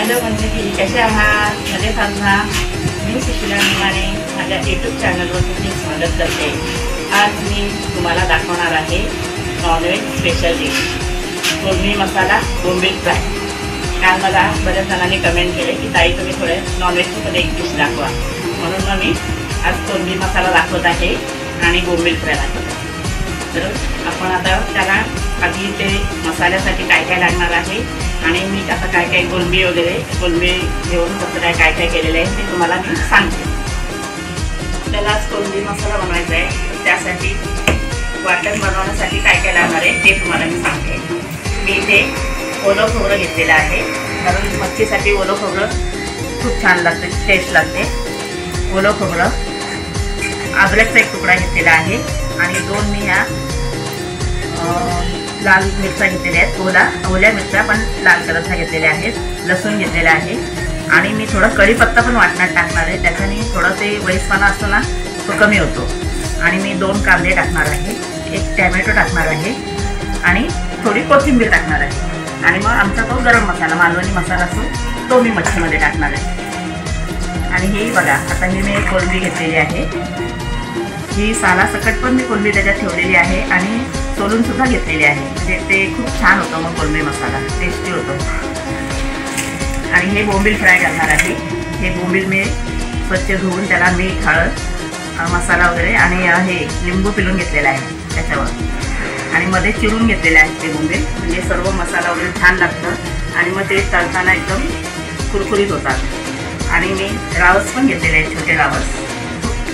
Hello मंडळी, कसे आहात? मजेत आहात ना? मी सुशीला निमाणे माझ्या यूट्यूब चॅनलवर तुमचे स्वागत करते। आज मी तुम्हाला दाखवणार आहे नॉनव्हेज स्पेशल डिश, कोळंबी मसाला बोंबील फ्राय। काल मला बऱ्याच जणांनी कमेंट केले की ताई तुम्ही थोडे नॉनव्हेजची मध्ये एक डिश दाखवा, म्हणून मग मी आज कोळंबी मसाला दाखवत आहे आणि बोंबील फ्राय दाखवत आहे। तर आपण आता त्याला आधी ते मसाल्यासाठी काय काय लागणार आहे आणि मी आता काय काय कोळंबी घेऊन कसं काय काय केलेलं आहे ते तुम्हाला मी सांगते। आपल्याला आज कोळंबी मसाला बनवायचा आहे, त्यासाठी वाटण बनवण्यासाठी काय काय लागणार आहे ते तुम्हाला मी सांगते। मी इथे ओलं खोबरं घेतलेलं आहे, कारण मच्छीसाठी ओलं खोबरं खूप छान लागते, टेस्ट लागते। ओलं खोबरं, अद्रकचा एक तुकडा घेतलेला आहे आणि 2 मी ह्या लाल मिरच्या घेतलेल्या आहेत, ओल्या मिरच्या पण लाल कलरच्या घेतलेल्या आहेत। लसूण घेतलेला आहे आणि मी थोडा कढीपत्ता पण वाटण्यात टाकणार आहे, त्याच्याने थोडं ते वैसपणा असतो ना तो कमी होतो। आणि मी 2 कांदे टाकणार आहे, 1 टॅमॅटो टाकणार आहे आणि थोडी कोथिंबीर टाकणार आहे। आणि मग आमचा तो गरम मसाला, मालवणी मसाला असतो तो मी मच्छीमध्ये टाकणार आहे। आणि हे बघा, आता मी कोळंबी घेतलेली आहे, ही सालासकट पण मी कोळंबी त्याच्यात ठेवलेली आहे आणि सोलून सुद्धा घेतलेली आहे, म्हणजे ते खूप छान होतं मग कोळंबी मसाला, टेस्टी होतो। आणि हे बोंबील फ्राय करणार आहे। हे बोंबील मी स्वच्छ धुवून त्याला मीठ, हळद, मसाला वगैरे आणि हे लिंबू पिळून घेतलेला आहे त्याच्यावर, आणि मध्ये चिरून घेतलेले आहे ते बोंबील, म्हणजे सर्व मसाला वगैरे छान लागतं आणि मग ते तळताना एकदम कुरकुरीत होतात। आणि मी रावस पण घेतलेले आहेत, छोटे रावस,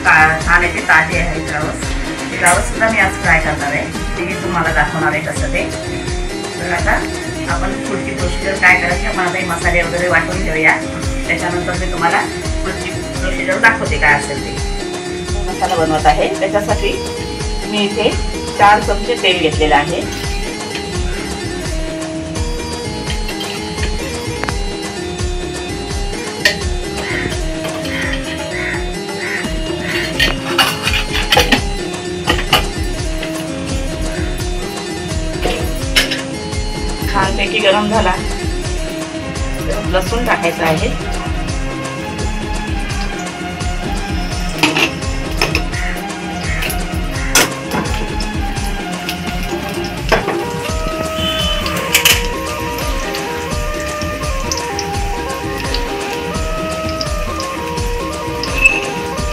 छान आहे, ते ताजे आहेत रावस। ते रावससुद्धा मी आज फ्राय करणार आहे, ते तुम्हाला दाखवणार आहे कसं ते। तर आता आपण पुढची प्रोसिजर काय करायची, आपण आता मसाले वगैरे वाटून घेऊया, त्याच्यानंतर मी तुम्हाला पुढची प्रोसिजर दाखवते काय असेल ते। मसाला बनवत आहे, त्याच्यासाठी मी इथे 4 चमचे तेल घेतलेलं आहे। छानपैकी गरम झाला, लसूण टाकायचं आहे।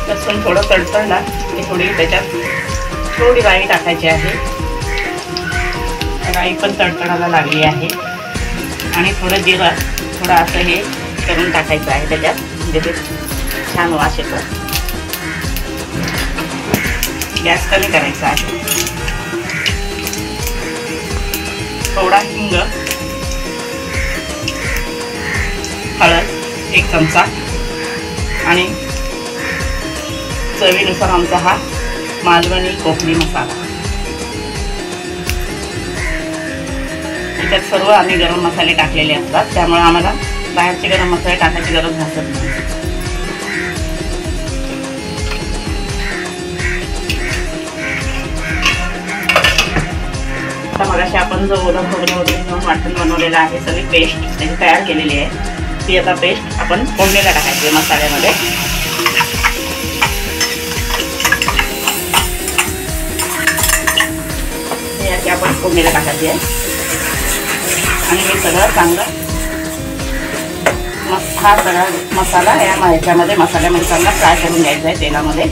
लसूण थोडं तडतडला की थोडी त्याच्यात थोडी राई टाकायची आहे, राई पण तडतडायला लागली आहे। आणि थोडं जिरं, थोडं असं हे करून टाकायचं आहे त्याच्यात, म्हणजे ते छान वास येतो। गॅस कमी करायचा आहे। थोडा हिंग, हळद 1 चमचा आणि चवीनुसार आमचा हा मालवणी कोकणी मसाला। त्यात सर्व आम्ही गरम मसाले टाकलेले असतात, त्यामुळे आम्हाला बाहेरचे गरम मसाले टाकायची गरज भासत नाही। आता मगाशी आपण जो ओलं खोबरं वगैरे घेऊन वाटण बनवलेलं आहे, सगळी पेस्ट त्याची तयार केलेली आहे, ती आता पेस्ट आपण फोडणीला टाकायची आहे मसाल्यामध्ये। हे अशी आपण फोडणीला टाकायची आहे आणि हे सगळं चांगलं हा सगळा मसाला ह्याच्यामध्ये मसाल्यामध्ये चांगला फ्राय करून घ्यायचा आहे तेलामध्ये,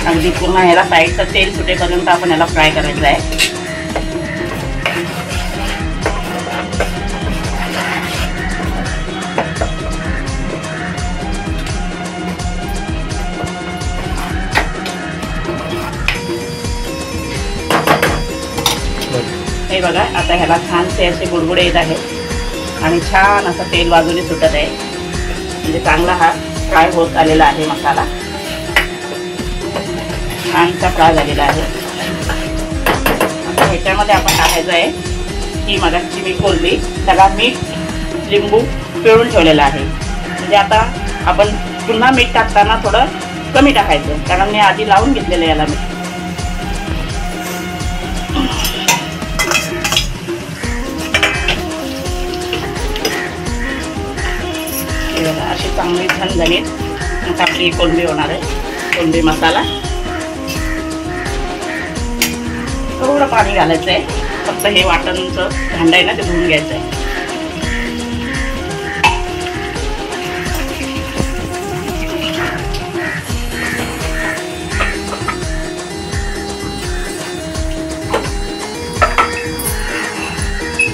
अगदी पूर्ण ह्याला साईडचं तेल सुटेपर्यंत आपण याला फ्राय करायचं आहे। हे बघा, आता ह्याला छानसे असे बुडबुडे येत आहेत आणि छान असं तेल बाजूने सुटत आहे, म्हणजे चांगला हा फ्राय होत आलेला आहे मसाला, छानसा फ्राय झालेला आहे। आता ह्याच्यामध्ये आपण टाकायचं आहे ही मगाची मी कोळंबी, त्याला मीठ, लिंबू पिळून ठेवलेलं आहे, म्हणजे आता आपण पुन्हा मीठ टाकताना थोडं कमी टाकायचं, कारण मी आधी लावून घेतलेलं याला मीठ। बघा अशी चांगली छान झाली. आता आपली कोळंबी होणार आहे. कोळंबी मसाला थोडं पाणी घालायचं आहे. फक्त हे वाटणचं भांडं आहे ना ते धुवून घ्यायचं आहे.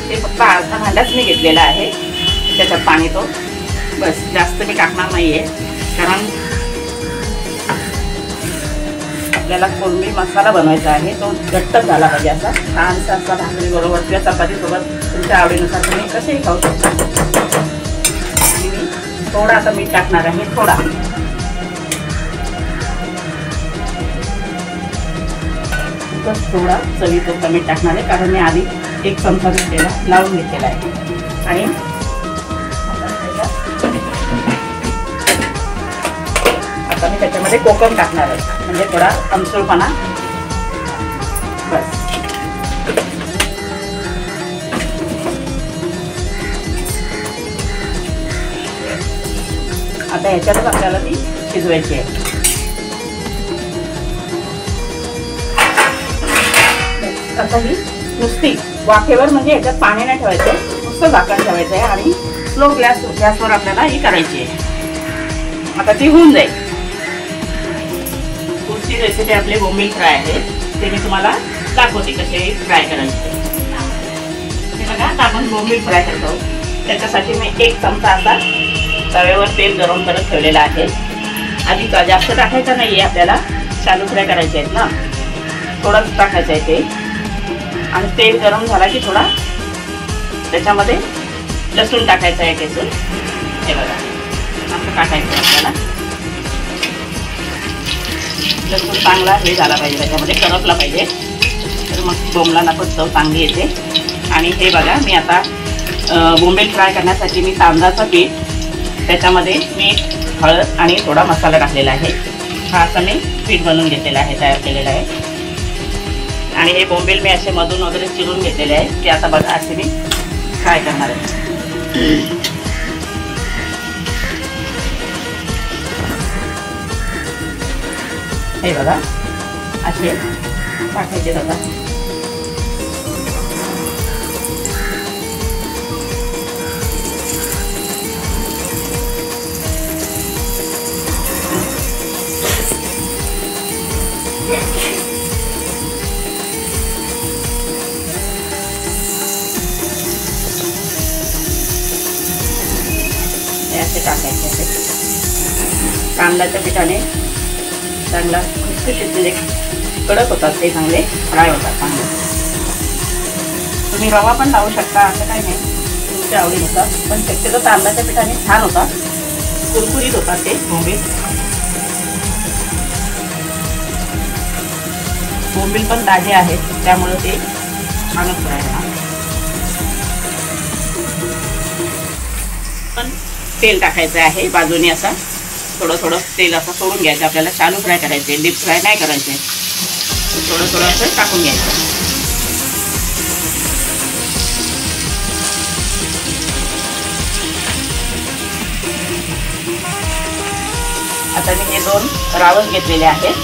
ते फक्त अर्धा भांडाच मी घेतलेला आहे. त्याच्यात पाणी तो बस, जास्त मी टाकणार नाहीये. कारण आपल्याला कोळंबी मसाला बनवायचा आहे. तो घट्ट झाला पाहिजे. असा छानसा असा भाकरी बरोबर किंवा चपातीसोबत तुमच्या आवडीनुसार तुम्ही कसेही खाऊ शकता. आणि मी थोडा आता मीठ टाकणार आहे. थोडा चवीपुरता मीठ टाकणार आहे. कारण मी आधी 1 चमचा घेतलेला लावून घेतलेला आहे. आणि आता मी त्याच्यामध्ये कोकम टाकणार आहे. म्हणजे थोडा आमसूळपणा. बस आता ह्याच्यातच आपल्याला ती शिजवायची आहे. आता ही नुसती वाफेवर, म्हणजे ह्याच्यात पाणी नाही ठेवायचं, नुसतं झाकण ठेवायचं आहे. आणि स्लो गॅसवर आपल्याला ही करायची आहे. आता ती होऊन जाईल. पुढची रेसिपी आपली बोंबील फ्राय आहे. ते मी तुम्हाला दाखवते कसे फ्राय करायचे. हे बघा आता आपण बोंबील फ्राय करतो. त्याच्यासाठी मी 1 चमचा असा तव्यावर तेल गरम करत ठेवलेला आहे. आधी जास्त टाकायचं नाही आहे आपल्याला, शालू फ्राय करायचे आहेत ना, थोडंच टाकायचं आहे ते. आणि तेल गरम झाला की थोडा त्याच्यामध्ये लसूण टाकायचं आहे ठेचून. हे बघा असं टाकायचं आहे आपल्याला. लसूण चांगला हे झाला पाहिजे, त्याच्यामध्ये करपला पाहिजे, तर मग बोंबलांना पण चव चांगली येते. आणि हे बघा मी आता बोंबील फ्राय करण्यासाठी मी तांदळाचं पीठ, त्याच्यामध्ये मीठ, हळद आणि थोडा मसाला टाकलेला आहे. हा असं मी पीठ बनवून घेतलेला आहे, तयार केलेला आहे. आणि हे बोंबील मी असे मधून वगैरे चिरून घेतलेले आहे. ते आता बघा असे मी फ्राय करणार आहे. हे बघा असे टाकायचे बघा. असे टाकायचे असे. तांदळाच्या पिठाने चांगला खुसखुशीत म्हणजे कडक होतात, ते चांगले फ्राय होतात चांगले. तुम्ही रवा पण लावू शकता, असं काही नाही, तुमच्या आवडीनुसार. पण शक्यतो तांदळाच्या पिठाने छान होतात, कुरकुरीत होतात ते बोंबील. बोंबील पण ताजे आहेत त्यामुळे ते छानच फ्राय होणार. पण तेल टाकायचं आहे बाजूने, असा थोडं थोडं तेल असं सोडून घ्यायचं. आपल्याला शालू फ्राय करायचे, डीप फ्राय नाही करायचे. थोडं थोडं असं टाकून घ्यायचं. आता मी हे 2 रावस घेतलेले आहेत.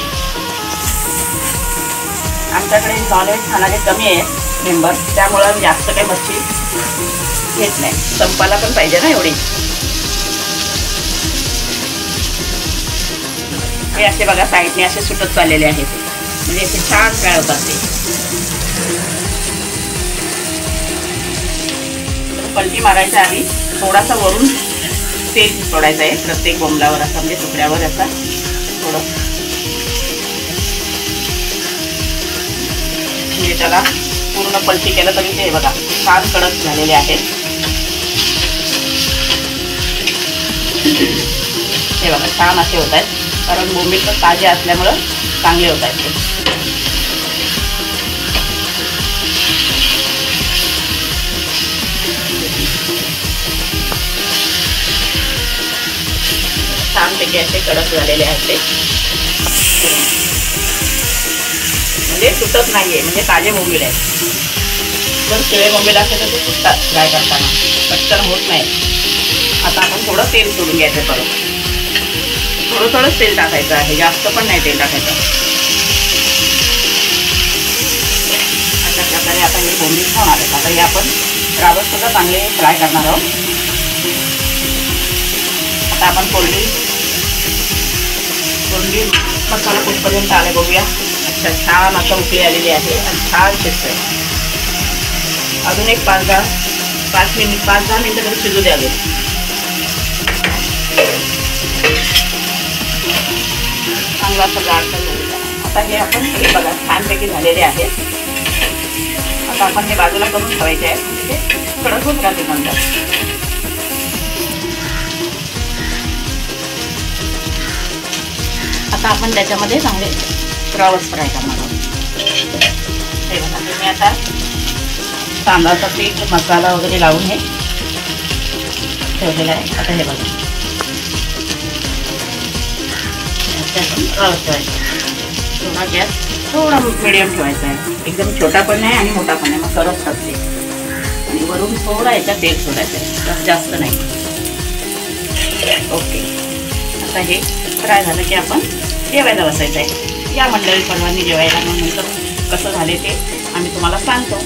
आमच्याकडे नॉनव्हेज खाणारे कमी आहे मेंबर, त्यामुळं जास्त काही मच्छी घेत नाही. संपायला पण पाहिजे ना एवढी. हे असे बघा साईडने असे सुटत चाललेले आहेत, म्हणजे असे छान फ्राय होतात ते. पलटी मारायच्या आधी थोडासा वरून तेल सोडायचं आहे प्रत्येक बोंबलावर, असं म्हणजे तुकड्यावर असं थोडं. म्हणजे त्याला पूर्ण पलटी केलं तरी ते बघा छान कडक झालेले आहेत. हे बघा छान असे होत आहेत, कारण बोंबील पण ताजे असल्यामुळं चांगले होत आहेत ते. छानपैकी असे कडक झालेले आहेत ते, म्हणजे सुटत नाहीये, म्हणजे ताजे बोंबील आहेत. जर शिळे बोंबील असेल तर ते सुटतात फ्राय करताना, पटकन होत नाही. आता आपण थोडं तेल सोडून घ्यायचं परत. थोडंच तेल टाकायचं आहे, जास्त पण नाही तेल टाकायचं. अशा प्रकारे आता हे बोंबील होणार आहेत. आता हे आपण रावस सुद्धा चांगले फ्राय करणार आहोत. आता आपण कोळंबी मसाला कुठपर्यंत आले बघूया. अच्छा, छान आता उकळी आलेली आहे आणि छान शिजतंय. अजून एक 5-10 मिनिटं तरी शिजू द्यावे. चांगला असं जाडसर झालेला. आता हे आपण हे बघा छानपैकी झालेले आहेत. आता आपण हे बाजूला करून ठेवायचे आहे, म्हणजे कडक होत राहते नंतर. आता आपण त्याच्यामध्ये चांगले रावस फ्राय करणार आहोत. हे बघा तुम्ही आता तांदळाचा पीठ मसाला वगैरे लावून हे ठेवलेला आहे. आता हे बघा रावस ठेवायचा. थोडा गॅस थोडा मिडियम ठेवायचा आहे. एकदम छोटा पण नाही आणि मोठा पण नाही, मग सरस टाकते. आणि वरून थोडा याच्यात तेल सोडायचं आहे, जास्त नाही. ओके, आता हे फ्राय झालं की आपण जेवायला बसायचं आहे. या मंडळी सर्वांनी जेवायला. मग नंतर कसं झाले ते आम्ही तुम्हाला सांगतो.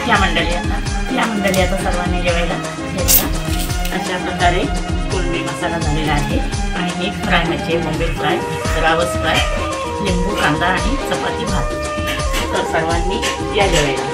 या मंडळी आता सर्वांनी जेवायला. हे बघा अशा प्रकारे कोळंबी मसाला झालेला आहे. आणि हे फ्राय म्हणजे बोंबील फ्राय, रावस फ्राय, लिंबू कांदा आणि चपाती भात. तर सर्वांनी या जेवायला.